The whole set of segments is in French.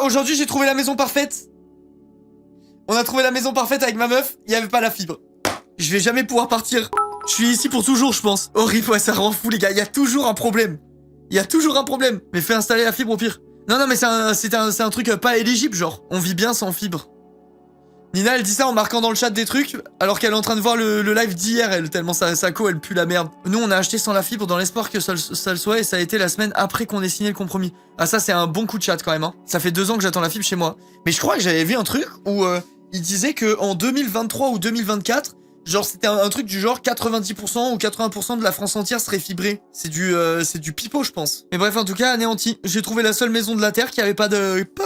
vois, aujourd'hui, j'ai trouvé la maison parfaite. On a trouvé la maison parfaite avec ma meuf. Il y avait pas la fibre. Je vais jamais pouvoir partir. Je suis ici pour toujours, je pense. Horrible, ouais, ça rend fou, les gars. Il y a toujours un problème. Il y a toujours un problème. Mais fais installer la fibre au pire. Non, non, mais c'est un truc pas éligible, genre. On vit bien sans fibre. Nina, elle dit ça en marquant dans le chat des trucs, alors qu'elle est en train de voir le live d'hier, elle, tellement sa co, elle pue la merde. Nous, on a acheté sans la fibre dans l'espoir que ça le soit, et ça a été la semaine après qu'on ait signé le compromis. Ah, ça, c'est un bon coup de chat, quand même, hein. Ça fait 2 ans que j'attends la fibre chez moi. Mais je crois que j'avais vu un truc où il disait que en 2023 ou 2024, genre, c'était un truc du genre 90% ou 80% de la France entière serait fibrée. C'est du pipeau, je pense. Mais bref, en tout cas, anéanti. J'ai trouvé la seule maison de la Terre qui avait pas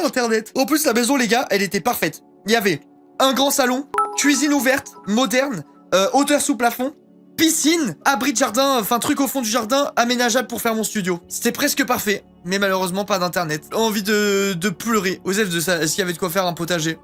internet. En plus, la maison, les gars, elle était parfaite. Il y avait un grand salon, cuisine ouverte, moderne, hauteur sous plafond, piscine, abri de jardin, enfin truc au fond du jardin, aménageable pour faire mon studio. C'était presque parfait, mais malheureusement pas d'internet. Envie de pleurer. Osef de ça, est-ce qu'il y avait de quoi faire un potager?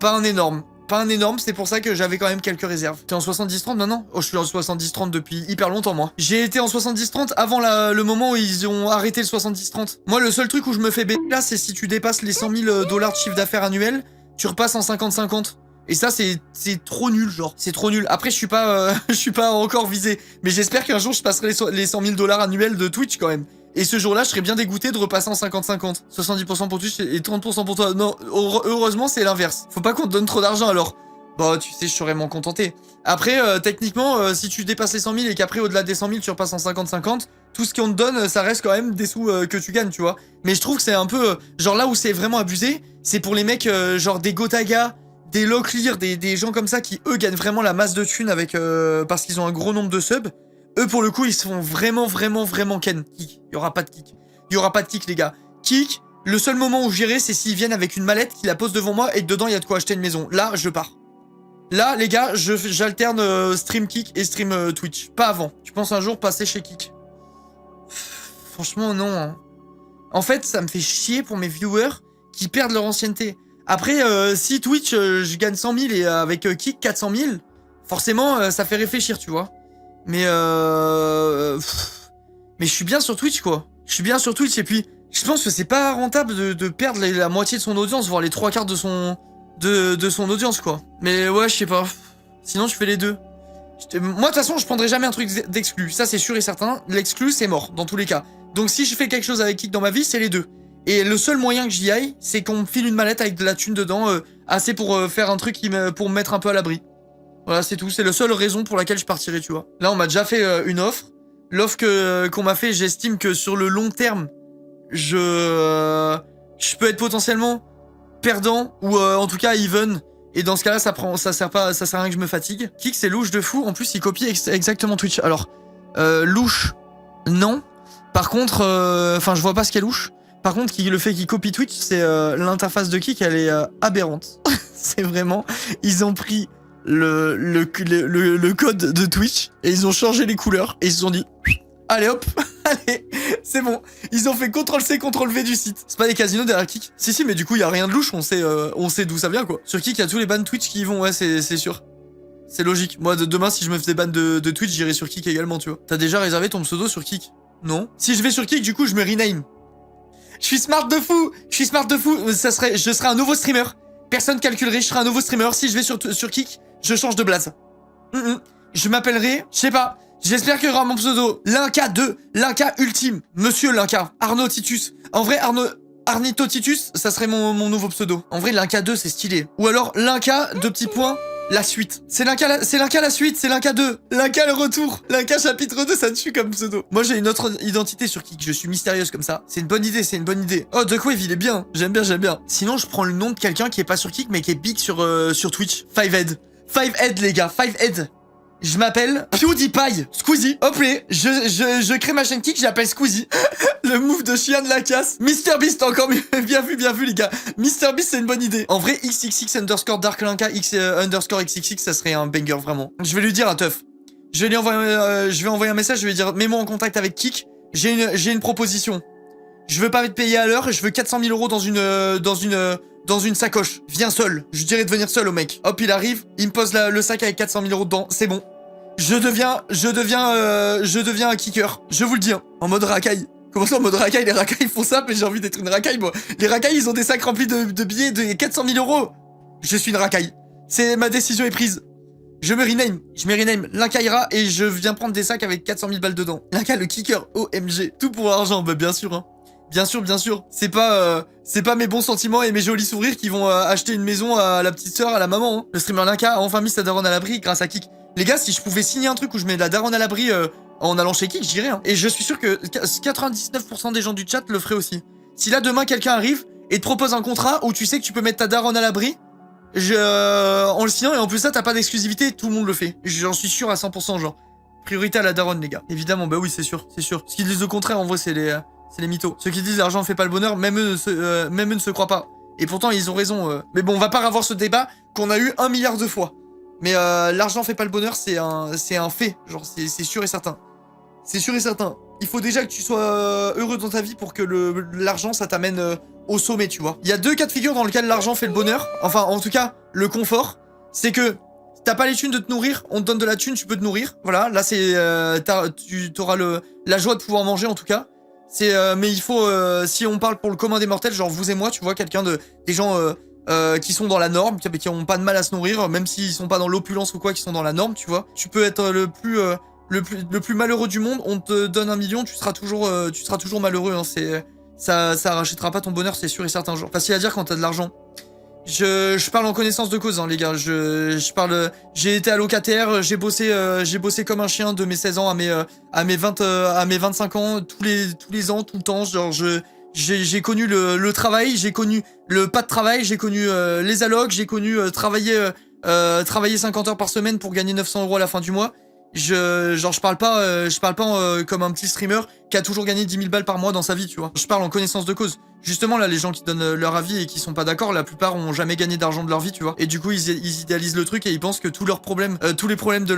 Pas un énorme. Pas un énorme, c'est pour ça que j'avais quand même quelques réserves. T'es en 70-30 maintenant? Oh, je suis en 70-30 depuis hyper longtemps, moi. J'ai été en 70-30 avant le moment où ils ont arrêté le 70-30. Moi, le seul truc où je me fais bêter là, c'est si tu dépasses les 100 000 $ de chiffre d'affaires annuel, tu repasses en 50-50. Et ça, c'est trop nul, genre. C'est trop nul. Après, je suis pas encore visé. Mais j'espère qu'un jour, je passerai les 100 000 $ annuels de Twitch, quand même. Et ce jour-là, je serais bien dégoûté de repasser en 50-50. 70% pour Twitch et 30% pour toi. Non, heureusement, c'est l'inverse. Faut pas qu'on te donne trop d'argent, alors. Bah, tu sais, je saurais m'en contenter. Après, techniquement, si tu dépasses les 100 000 et qu'après, au-delà des 100 000, tu repasses en 50-50, tout ce qu'on te donne, ça reste quand même des sous que tu gagnes, tu vois. Mais je trouve que c'est un peu... genre là où c'est vraiment abusé, c'est pour les mecs genre des Gotaga, des Locklear, des gens comme ça qui, eux, gagnent vraiment la masse de thunes avec, parce qu'ils ont un gros nombre de subs. Eux, pour le coup, ils se font vraiment ken. Kick. Il y aura pas de kick. Il y aura pas de kick, les gars. Kick, le seul moment où j'irai, c'est s'ils viennent avec une mallette, qu'ils la posent devant moi et que dedans, il y a de quoi acheter une maison. Là, je pars. Là, les gars, j'alterne stream Kick et stream Twitch. Pas avant. Tu penses un jour passer chez Kick? Franchement, non. Hein. En fait, ça me fait chier pour mes viewers qui perdent leur ancienneté. Après, si Twitch, je gagne 100 000 et avec Kick 400 000, forcément, ça fait réfléchir, tu vois. Mais je suis bien sur Twitch, quoi. Je suis bien sur Twitch et puis je pense que c'est pas rentable de perdre la moitié de son audience, voire les 3/4 de son audience, quoi. Mais ouais, je sais pas. Sinon, je fais les deux. Moi, de toute façon, je prendrai jamais un truc d'exclu. Ça, c'est sûr et certain. L'exclu, c'est mort, dans tous les cas. Donc, si je fais quelque chose avec Kick dans ma vie, c'est les deux. Et le seul moyen que j'y aille, c'est qu'on me file une mallette avec de la thune dedans, assez pour faire un truc pour me mettre un peu à l'abri. Voilà, c'est tout. C'est la seule raison pour laquelle je partirai, tu vois. Là, on m'a déjà fait une offre. L'offre qu'on m'a fait, j'estime que sur le long terme, je peux être potentiellement perdant ou en tout cas even. Et dans ce cas-là, ça sert à rien que je me fatigue. Kick, c'est louche de fou. En plus, il copie exactement Twitch. Alors, louche, non. Par contre, enfin, je vois pas ce qu'est louche. Par contre, le fait qu'il copie Twitch, c'est l'interface de Kick, elle est aberrante. C'est vraiment, ils ont pris le code de Twitch et ils ont changé les couleurs et ils se sont dit allez hop, allez, c'est bon. Ils ont fait CTRL-C, CTRL-V du site. C'est pas des casinos derrière Kick. Si, mais du coup, il y a rien de louche, on sait d'où ça vient, quoi. Sur Kick, il y a tous les bans Twitch qui y vont, ouais, c'est sûr. C'est logique. Moi, demain, si je me faisais ban de Twitch, j'irai sur Kick également, tu vois. T'as déjà réservé ton pseudo sur Kick? Non. Si je vais sur Kick, du coup, je me rename. Je suis smart de fou. Je serai un nouveau streamer. Personne calculerait, je serai un nouveau streamer. Si je vais sur Kick, je change de blaze. Je m'appellerai, je sais pas. J'espère qu'il y aura mon pseudo. Linka 2. Linka ultime. Monsieur Linka. Arnaud Titus. En vrai, Arnito Titus, ça serait mon nouveau pseudo. En vrai, Linka 2, c'est stylé. Ou alors, Linka, 2 petits points, la suite. C'est Linka la suite, c'est Linka 2. Linka le retour. Linka chapitre 2, ça te tue comme pseudo. Moi, j'ai une autre identité sur Kick. Je suis mystérieuse comme ça. C'est une bonne idée, c'est une bonne idée. Oh, Duckwave, il est bien. J'aime bien. Sinon, je prends le nom de quelqu'un qui est pas sur Kick, mais qui est big sur Twitch. 5head. 5head, les gars. 5head. Je m'appelle PewDiePie. Squeezie. Hop là, je crée ma chaîne Kick, j'appelle Squeezie. Le move de chien de la casse. MrBeast, encore mieux. Bien vu, les gars. MrBeast, c'est une bonne idée. En vrai, XXX underscore Dark Linka, underscore XXX, ça serait un banger, vraiment. Je vais lui dire à Teuf. Je vais envoyer un message, je vais lui dire, mets-moi en contact avec Kick. J'ai une proposition. Je veux pas être payé à l'heure, je veux 400 000 € dans une sacoche. Viens seul. Je dirais de venir seul au mec. Hop, il arrive, il me pose le sac avec 400 000 € dedans. C'est bon. Je deviens un kicker. Je vous le dis, hein, en mode racaille. Comment ça en mode racaille? Les racailles font ça, mais j'ai envie d'être une racaille, moi. Les racailles, ils ont des sacs remplis de billets de 400 000 euros. Je suis une racaille. Ma décision est prise. Je me rename Linkaira et je viens prendre des sacs avec 400 000 balles dedans. Linka le kicker, OMG. Tout pour l'argent, bah bien sûr, hein. Bien sûr, bien sûr. C'est pas mes bons sentiments et mes jolis sourires qui vont acheter une maison à la petite sœur, à la maman, hein. Le streamer Linka a enfin mis sa daronne à l'abri grâce à Kik. Les gars, si je pouvais signer un truc où je mets la daronne à l'abri en allant chez Kik, j'irais, hein. Et je suis sûr que 99% des gens du chat le feraient aussi. Si là, demain, quelqu'un arrive et te propose un contrat où tu sais que tu peux mettre ta daronne à l'abri, en le signant, et en plus ça, t'as pas d'exclusivité, tout le monde le fait. J'en suis sûr à 100%, genre. Priorité à la daronne, les gars. Évidemment, bah oui, c'est sûr, c'est sûr. Ce qu'ils disent au contraire, en vrai, c'est les mythos. Ceux qui disent l'argent fait pas le bonheur, même eux ne se croient pas. Et pourtant, ils ont raison. Mais bon, on va pas avoir ce débat qu'on a eu 1 milliard de fois. Mais l'argent fait pas le bonheur, c'est un fait. Genre, c'est sûr et certain. C'est sûr et certain. Il faut déjà que tu sois heureux dans ta vie pour que l'argent, ça t'amène au sommet, tu vois. Il y a 2 cas de figure dans lesquels l'argent fait le bonheur. Enfin, en tout cas, le confort. C'est que t'as pas les thunes de te nourrir, on te donne de la thune, tu peux te nourrir. Voilà, là, c'est tu auras la joie de pouvoir manger, en tout cas. Mais il faut, si on parle pour le commun des mortels, genre vous et moi, tu vois, des gens qui sont dans la norme, qui ont pas de mal à se nourrir, même s'ils sont pas dans l'opulence ou quoi, qui sont dans la norme, tu vois. Tu peux être le plus malheureux du monde, on te donne 1 million, tu seras toujours malheureux, hein. Ça rachètera pas ton bonheur, c'est sûr et certain. Genre, facile à dire quand t'as de l'argent. Je parle en connaissance de cause, hein, les gars. J'ai été allocataire, j'ai bossé comme un chien de mes 16 ans à mes 25 ans, tous les ans, tout le temps. Genre, j'ai connu le travail, j'ai connu le pas de travail, j'ai connu les allocs, j'ai connu travailler 50 heures par semaine pour gagner 900 € à la fin du mois. Je parle pas comme un petit streamer qui a toujours gagné 10 000 balles par mois dans sa vie, tu vois. Je parle en connaissance de cause. Justement, là, les gens qui donnent leur avis et qui sont pas d'accord, la plupart ont jamais gagné d'argent de leur vie, tu vois. Et du coup, ils idéalisent le truc et ils pensent que tous les problèmes de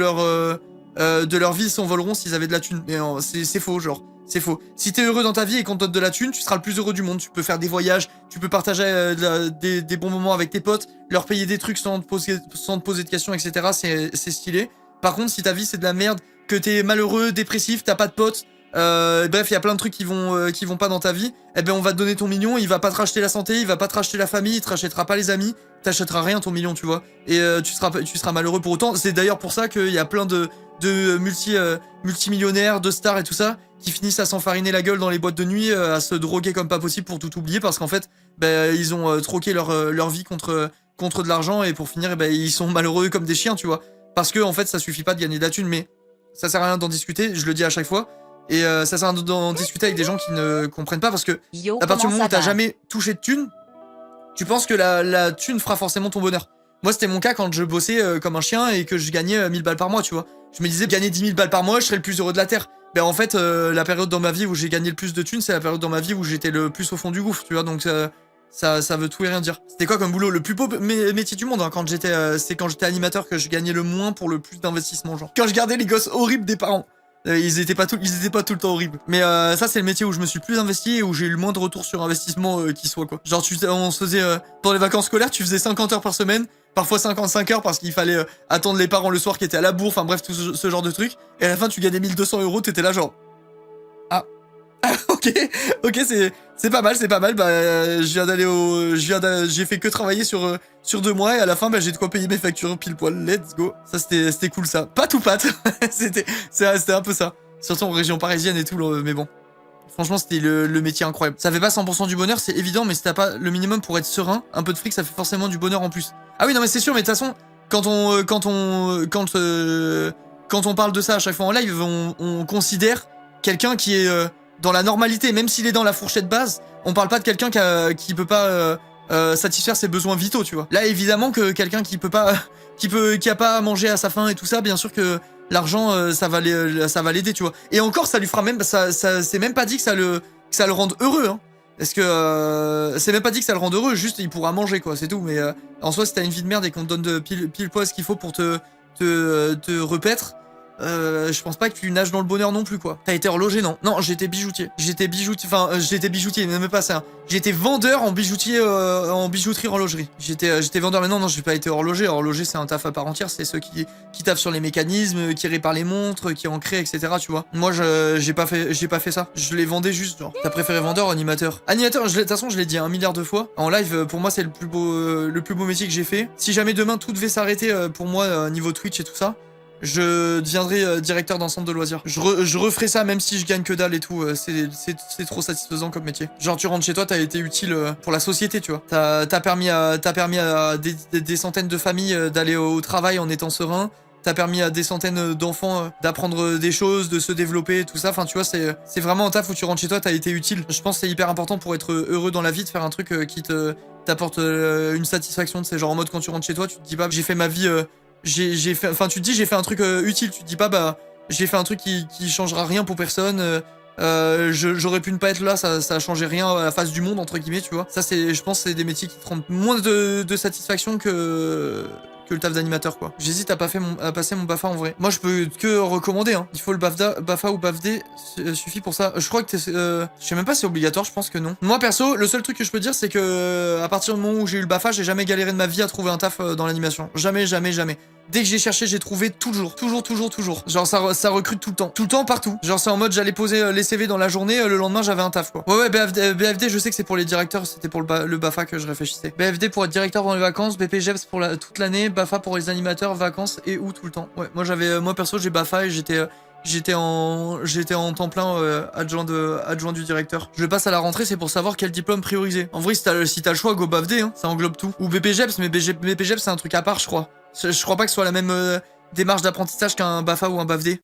leur vie s'envoleront s'ils avaient de la thune. Mais c'est faux, genre. C'est faux. Si t'es heureux dans ta vie et qu'on te donne de la thune, tu seras le plus heureux du monde. Tu peux faire des voyages, tu peux partager des bons moments avec tes potes, leur payer des trucs sans te poser de questions, etc. C'est stylé. Par contre, si ta vie c'est de la merde, que t'es malheureux, dépressif, t'as pas de potes, bref, il y a plein de trucs qui vont pas dans ta vie, eh ben on va te donner ton million, il va pas te racheter la santé, il va pas te racheter la famille, il te rachètera pas les amis, t'achèteras rien ton million, tu vois. Et tu seras malheureux pour autant. C'est d'ailleurs pour ça qu'il y a plein de multimillionnaires, de stars et tout ça, qui finissent à s'enfariner la gueule dans les boîtes de nuit, à se droguer comme pas possible pour tout oublier, parce qu'en fait, ils ont troqué leur vie contre de l'argent, et pour finir, ils sont malheureux comme des chiens, tu vois. Parce que, en fait, ça suffit pas de gagner de la thune, mais ça sert à rien d'en discuter, je le dis à chaque fois. Et ça sert à rien d'en discuter avec des gens qui ne comprennent pas, parce que à partir du moment où t'as jamais touché de thune, tu penses que la thune fera forcément ton bonheur. Moi, c'était mon cas quand je bossais comme un chien et que je gagnais 1000 balles par mois, tu vois. Je me disais, gagner 10 000 balles par mois, je serais le plus heureux de la Terre. Ben en fait, la période dans ma vie où j'ai gagné le plus de thunes, c'est la période dans ma vie où j'étais le plus au fond du gouffre, tu vois. Donc ça veut tout et rien dire. C'était quoi comme boulot? Le plus beau métier du monde, hein, c'est quand j'étais animateur que je gagnais le moins pour le plus d'investissement, genre. Quand je gardais les gosses horribles des parents. Ils étaient pas tout le temps horribles. Mais ça, c'est le métier où je me suis le plus investi et où j'ai eu le moins de retour sur investissement qui soit, quoi. Genre, on se faisait, pour les vacances scolaires, tu faisais 50 heures par semaine, parfois 55 heures parce qu'il fallait attendre les parents le soir qui étaient à la bourre, enfin bref, tout ce genre de trucs. Et à la fin, tu gagnais 1 200 €, t'étais là genre... Ah. ok, c'est pas mal, j'ai fait que travailler sur 2 mois et à la fin, j'ai de quoi payer mes factures pile poil. Let's go. Ça, c'était cool, ça. Pas tout pâte. c'était un peu ça. Surtout en région parisienne et tout, mais bon. Franchement, c'était le métier incroyable. Ça fait pas 100% du bonheur, c'est évident, mais si t'as pas le minimum pour être serein, un peu de fric, ça fait forcément du bonheur en plus. Ah oui, non, mais c'est sûr, mais de toute façon, quand on parle de ça à chaque fois en live, on considère quelqu'un qui est dans la normalité, même s'il est dans la fourchette basse, on parle pas de quelqu'un qui peut pas satisfaire ses besoins vitaux, tu vois. Là, évidemment que quelqu'un qui a pas à manger à sa faim et tout ça, bien sûr que l'argent, ça va l'aider, tu vois. Et encore, ça lui fera même, c'est même pas dit que ça le rende heureux, hein. Parce que c'est même pas dit que ça le rende heureux, juste il pourra manger, quoi, c'est tout. Mais en soi, si t'as une vie de merde et qu'on te donne pile poil ce qu'il faut pour te repaître, Je pense pas que tu nages dans le bonheur non plus, quoi. T'as été horloger, non? Non, j'étais bijoutier. J'étais bijoutier, même pas ça. J'étais vendeur en bijoutier, en bijouterie horlogerie. J'étais vendeur, mais non, j'ai pas été horloger. Horloger, c'est un taf à part entière. C'est ceux qui taffent sur les mécanismes, qui réparent les montres, qui en créent, etc. Tu vois. Moi, j'ai pas fait ça. Je les vendais juste, genre. T'as préféré vendeur ou animateur? Animateur, de toute façon, je l'ai dit 1 milliard de fois. En live, pour moi, c'est le plus beau métier que j'ai fait. Si jamais demain tout devait s'arrêter pour moi, niveau Twitch et tout ça, je deviendrai directeur d'un centre de loisirs. Je referai ça même si je gagne que dalle et tout. C'est trop satisfaisant comme métier. Genre tu rentres chez toi, t'as été utile pour la société, tu vois. T'as permis à des centaines de familles d'aller au travail en étant serein. T'as permis à des centaines d'enfants d'apprendre des choses, de se développer, tout ça. Enfin, tu vois, c'est vraiment un taf où tu rentres chez toi, t'as été utile. Je pense que c'est hyper important pour être heureux dans la vie de faire un truc qui t'apporte une satisfaction. C'est genre en mode quand tu rentres chez toi, tu te dis pas, j'ai fait ma vie... enfin tu te dis j'ai fait un truc utile, tu te dis pas bah j'ai fait un truc qui changera rien pour personne, j'aurais pu ne pas être là, ça a changé rien à la face du monde entre guillemets, tu vois. Ça je pense c'est des métiers qui te rendent moins de satisfaction que le taf d'animateur, quoi. J'hésite à passer mon BAFA en vrai. Moi je peux que recommander, hein. Il faut le BAFA ou BAFD suffit pour ça. Je crois que je sais même pas si c'est obligatoire, je pense que non. Moi perso, le seul truc que je peux dire c'est que à partir du moment où j'ai eu le BAFA, j'ai jamais galéré de ma vie à trouver un taf dans l'animation. Jamais. Dès que j'ai cherché, j'ai trouvé toujours. Genre ça recrute tout le temps, partout. Genre c'est en mode j'allais poser les CV dans la journée, le lendemain j'avais un taf, quoi. Ouais, BFD, je sais que c'est pour les directeurs, c'était pour le BAFA que je réfléchissais. BFD pour être directeur pendant les vacances, BPGEPS pour toute l'année, BAFA pour les animateurs, vacances et tout le temps. Ouais, moi perso j'ai BAFA et j'étais en temps plein adjoint du directeur. Je passe à la rentrée, c'est pour savoir quel diplôme prioriser. En vrai, si t'as le choix, go BAFD, hein, ça englobe tout. Ou BPGEPS, mais BPGEPS c'est un truc à part, je crois. Je crois pas que ce soit la même démarche d'apprentissage qu'un BAFA ou un BAFD.